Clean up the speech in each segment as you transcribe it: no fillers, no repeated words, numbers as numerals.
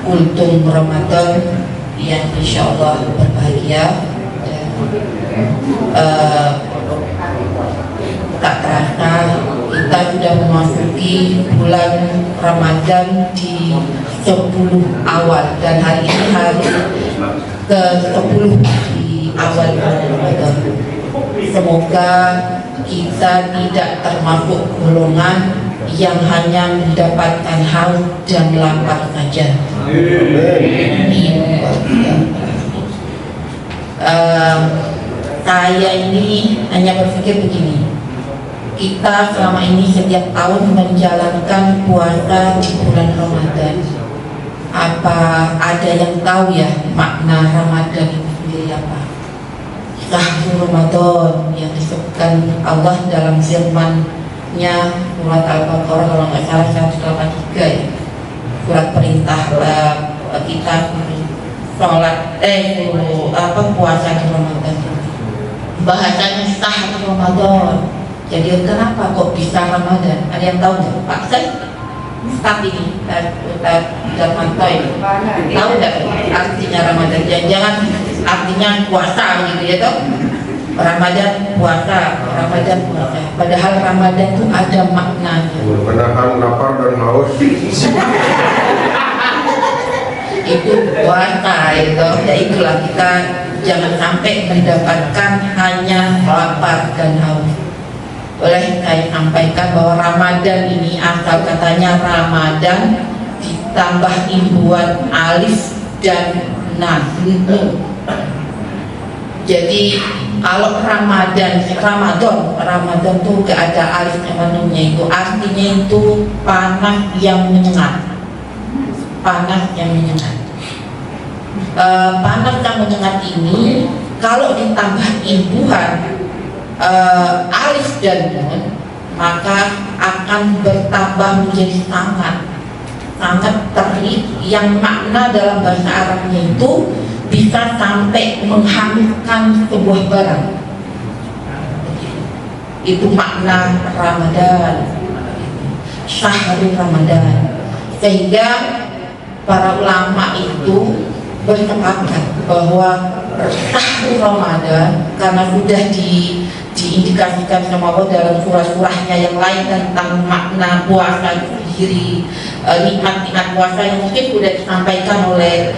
kultum Ramadan yang insya Allah berbahagia. Tak terasa kita sudah memasuki bulan Ramadan di 10 awal, dan hari ini hari ke-10 di awal bulan Ramadan. Semoga kita tidak termasuk golongan yang hanya mendapatkan haus dan lapar saja. Saya ini hanya berpikir begini, kita selama ini setiap tahun menjalankan puasa di bulan Ramadan. Apa ada yang tahu ya makna Ramadan itu sendiri apa? Syahrul Ramadan yang disebutkan Allah dalam firman-Nya surat Al-Baqarah kalau nggak salah 183 ya, surat perintah kita sholat puasa di Ramadan. Bahasanya Syahrul Ramadan. Jadi kenapa kok bisa Ramadan? Ada yang tahu nggak? Pak Saya Ustaz ini, Ustaz Darmanto ini tahu nggak artinya Ramadan? Jangan artinya puasa gitu ya toh? Ramadan puasa. Padahal Ramadan itu ada maknanya. Menahan lapar dan haus. Itu puasa itu. Ya itulah, kita jangan sampai mendapatkan hanya lapar dan haus. Boleh saya sampaikan bahwa Ramadan ini asal katanya Ramadan ditambah imbuhan alif dan nun. Jadi kalau Ramadan itu gak ada alif dan nunnya, itu artinya itu panas yang menyengat. Panas yang menyengat ini kalau ditambah imbuhan alif dan nun, maka akan bertambah menjadi sangat terik, yang makna dalam bahasa Arabnya itu bisa sampai menghanguskan sebuah barang. Itu makna Ramadan, Syahrul Ramadan. Sehingga para ulama itu bersepakat bahwa Syahrul Ramadan, karena sudah diindikasikan sama Allah dalam surah-surahnya yang lain tentang makna puasa itu sendiri, nikmat-nikmat puasa yang mungkin sudah disampaikan oleh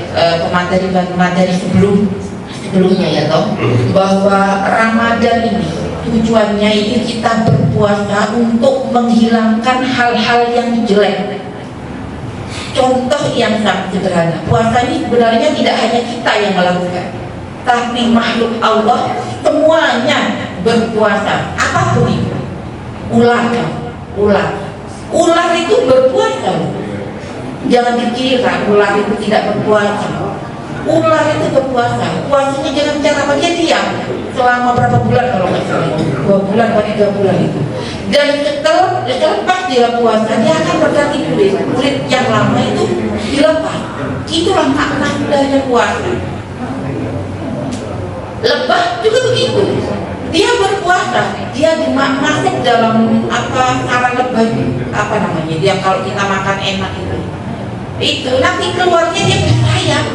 pemateri sebelumnya ya toh, bahwa Ramadan ini tujuannya ini kita berpuasa untuk menghilangkan hal-hal yang jelek. Contoh yang sangat sederhana, puasa ini sebenarnya tidak hanya kita yang melakukan, tapi makhluk Allah semuanya berpuasa. Apapun itu, ular itu berpuasa. Jangan dikira ular itu tidak berpuasa. Ular itu berpuasa. Puasanya jangan cara apa, dia diam selama berapa bulan, kalau nggak salah 2 bulan atau 3 bulan itu. Dan selepas dia puasa, dia akan berganti kulit yang lama itu dilepas. Itulah makna dari puasa. Lebah juga begitu. Dia berpuasa, dia masuk dalam sarang lebah itu, namanya? Dia kalau kita makan enak itu nanti keluarnya dia bersayap.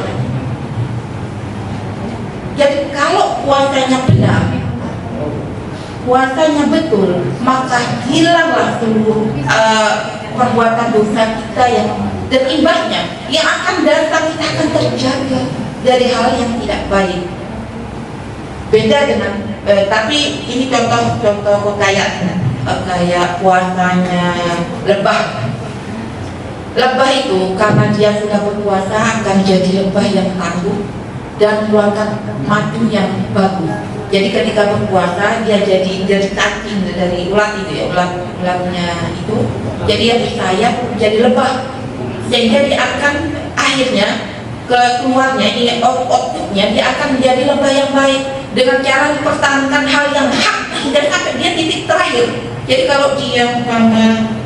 Jadi kalau puasanya benar, puasanya betul, maka hilanglah seluruh perbuatan dosa kita dan imbasnya yang akan datang, kita akan terjaga dari hal yang tidak baik. Beda dengan tapi ini contoh kayak puasanya lebah. Lebah itu karena dia sudah berpuasa akan jadi lebah yang tangguh dan mengeluarkan madu yang bagus. Jadi ketika berpuasa dia jadi cacing dari ulat itu ya, ulatnya itu, jadi dia bersayap jadi lebah, sehingga dia akan akhirnya keluarnya ini outputnya dia akan menjadi lebah yang baik dengan cara mempertahankan hal yang hak dan sampai dia titik terakhir. Jadi kalau dia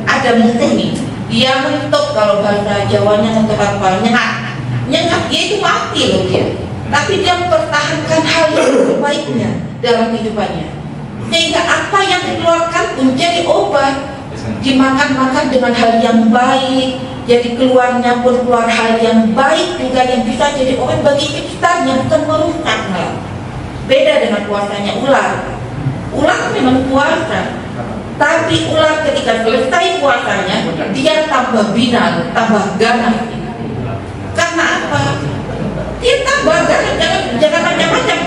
ada musuh nih, dia mentok, kalau bahasa Jawanya mentok apa, nyengat dia itu mati loh dia, tapi dia mempertahankan hal yang terbaiknya dalam kehidupannya, sehingga apa yang dikeluarkan pun jadi obat, dimakan dengan hal yang baik, Jadi keluarnya pun keluar hal yang baik juga yang bisa jadi obat bagi sekitarnya, bukan merusak malah. Beda dengan puasanya ular. Ular memang puasa, tapi ular ketika selesai puasanya dia tambah binal, tambah ganas. Karena apa? Dia tambah ganas. Jangan macam-macam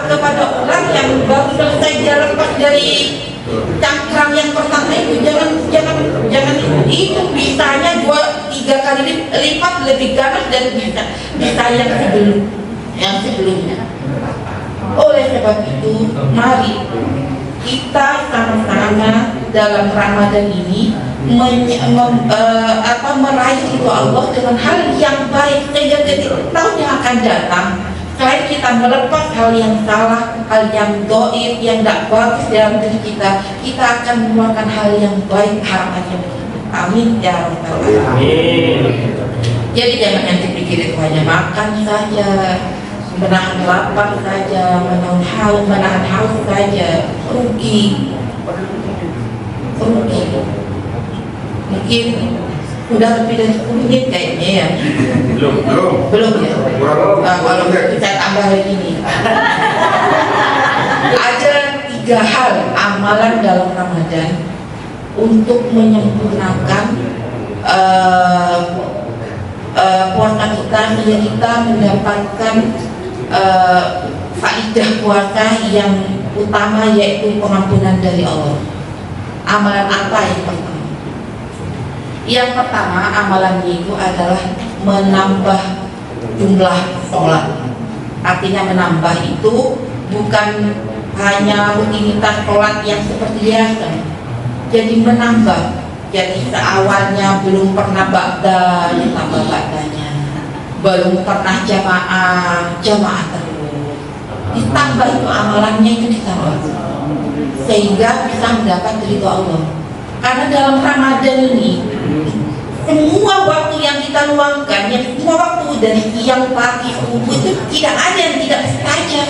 kepada ular yang baru selesai dia lepas dari cangkang yang pertama itu. Jangan itu bisanya 2-3 kali lipat lebih ganas dan bisa yang sebelumnya. Oleh sebab itu, mari kita sama-sama dalam Ramadan ini meraih ridho Allah dengan hal yang baik, sehingga ketika tahun yang akan datang, selain kita melepas hal yang salah, hal yang doib, yang tidak bagus dalam diri kita akan mengeluarkan hal yang baik, harapannya begitu. Amin ya rabbal alamin. Jadi jangan nanti pikir itu hanya makan saja, menahan lapar saja, menahan haus saja, rugi. Mungkin udah lebih dari 10 menit kayaknya ya. Belum ya. Kalau saya tambah lagi nih. Ada 3 hal amalan dalam Ramadan untuk menyempurnakan puasa kita, sehingga kita mendapatkan faidah puasa yang utama, yaitu pengampunan dari Allah. Amalan apa yang pertama? Yang pertama amalannya itu adalah menambah jumlah sholat. Artinya menambah itu bukan hanya rutinitas sholat yang seperti biasa. Jadi menambah. Jadi seawalnya belum pernah ba'da, ya tambah ba'danya. Belum pernah jamaah terus. Ditambah itu amalannya itu ditambah, sehingga bisa mendapat ridho Allah. Karena dalam Ramadan ini semua waktu yang kita luangkan, semua waktu dari siang, pagi, subuh itu tidak ada yang tidak mustajab.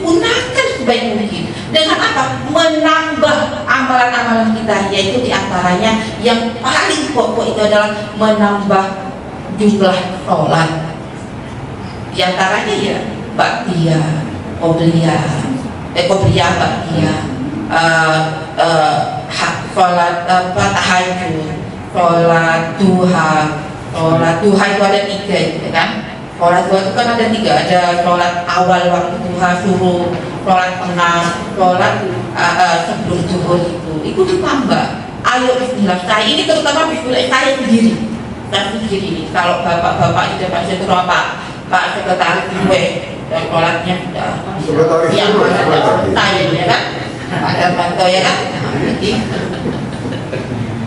Gunakan sebaik mungkin. Dengan apa? Menambah amalan-amalan kita, yaitu diantaranya yang paling pokok itu adalah menambah jumlah sholat. Diantaranya ya ba'diyah, qobliyah, ba'diyah, sholat tahajud, sholat duha. Sholat duha itu ada 3 gitu kan. Sholat duha itu kan ada 3, ada sholat awal waktu duha suruh, sholat tengah, sholat sebelum zuhur itu ditambah. Ayo bismillah. Saya ini terutama bismillah saya sendiri. Ini kalau bapak-bapak di depan saya itu Pak Sekretaris gue dan sholatnya sudah yang saya ya kan, Pak Darmanto ya kan. Jadi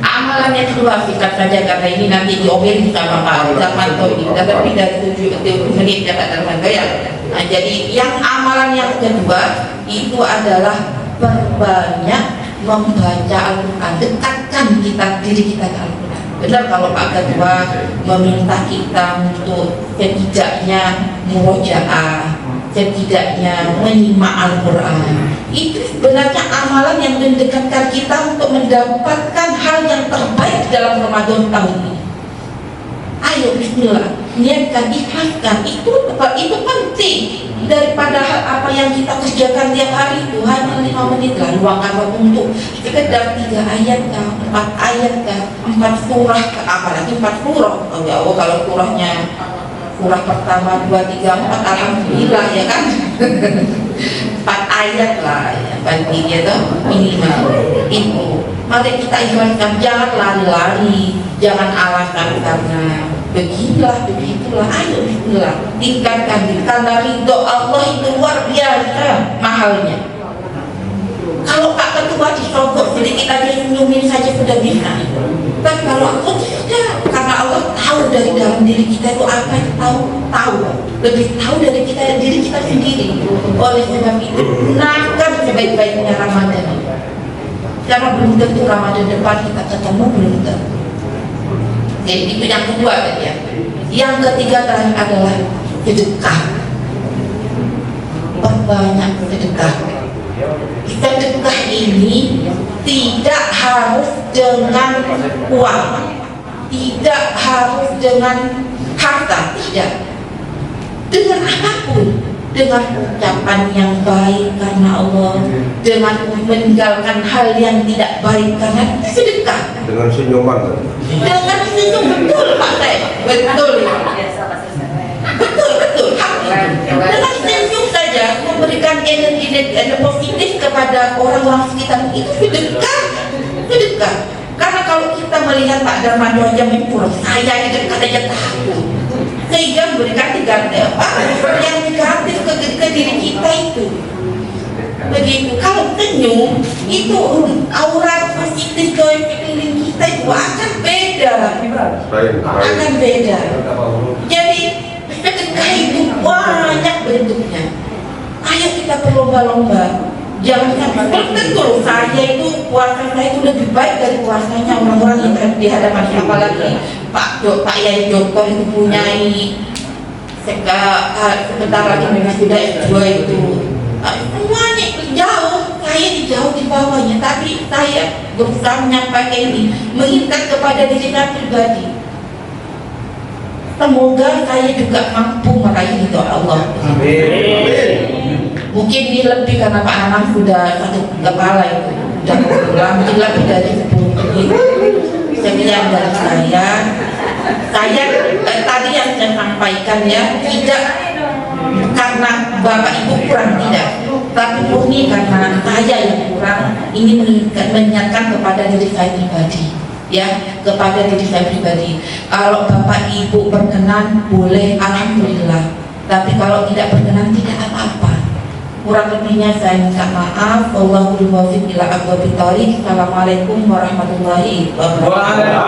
amalan yang kedua singkat saja karena ini nanti diomelin sama Pak Darmanto ini udah lebih dari 7 menit ya Pak Darmanto ya. Nah, jadi yang amalan yang kedua itu adalah perbanyak membaca Al-Quran, dekatkan diri kita ke Al-Quran. Benar kalau Pak Ketua meminta kita untuk setidaknya murojaah, setidaknya menyimak Al-Quran. Itu sebenarnya amalan yang mendekatkan kita untuk mendapatkan hal yang terbaik dalam Ramadan tahun ini. Ayo bismillah, niatkan, ikhlaskan. Itu penting daripada apa yang kita kerjakan tiap hari itu hanya 5 menit lah, luangkan waktu untuk sekedar 3 ayat kah, 4 ayat kah, 4 surah kah, apalagi 4 surah. Kalau surah pertama 2, 3, 4 alhamdulillah ya kan. 4 ayat lah ya, baginya itu minimal itu. Mari kita ikhlaskan, jangan lari-lari, jangan alasan karena begitulah, ayo bismillah, tingkatkan diri, karena ridho Allah itu luar biasa mahalnya. Kalau Pak Ketua disogok sedikit aja senyumin saja sudah bisa. Tapi kalau aku tidak, karena Allah tahu dari dalam diri kita itu apa, tahu lebih tahu dari diri kita sendiri. Oleh sebab itu gunakan sebaik-baiknya Ramadan. Karena belum tentu Ramadan depan kita ketemu, belum tentu. Jadi itu yang kedua tadi ya. Yang ketiga terakhir adalah sedekah. Perbanyak sedekah. Sedekah ini tidak harus dengan uang. tidak harus dengan harta, tidak, dengan apapun, dengan ucapan yang baik karena Allah, dengan meninggalkan hal yang tidak baik karena itu sedekah, dengan senyuman. dengan senyum. Betul Pak Teh, betul, betul, hak itu. Dengan senyum saja memberikan energi positif kepada orang-orang sekitar, itu sedekah. Karena kalau kita melihat Pak Darmanto aja menpur, saya di dekat aja takut, sehingga memberikan yang negatif ke diri kita itu. Begitu. Kalau senyum itu aura positif ke sekeliling kita itu akan beda. Akan beda. Jadi sedekah itu banyak bentuknya. Ayo kita berlomba-lomba. Jangan sampai betul saya itu puasa saya itu lebih baik dari puasanya orang-orang yang ada di hadapan, apalagi Pak Yai Joko itu punyai sebentar lagi sudah S2 itu semuanya jauh, saya jauh di bawahnya, tapi saya berusaha menyampaikan ini, mengingat kepada diri saya pribadi. Semoga saya juga mampu meraih itu Allah. Amin. Mungkin ini lebih karena Pak Nanang sudah satu kepala itu, sudah pulang, mungkin lebih dari 10 menit. Sekian dari saya tadi yang saya sampaikan ya, tidak karena Bapak Ibu kurang, tidak, tapi murni karena saya yang kurang, ingin mengingatkan kepada diri saya pribadi, ya, kepada diri saya pribadi. Kalau Bapak Ibu berkenan boleh, alhamdulillah, tapi kalau tidak berkenan tidak apa-apa. Kurang lebihnya saya minta maaf. Wallahul muwaffiq ila aqwamit thoriq. Assalamualaikum warahmatullahi wabarakatuh.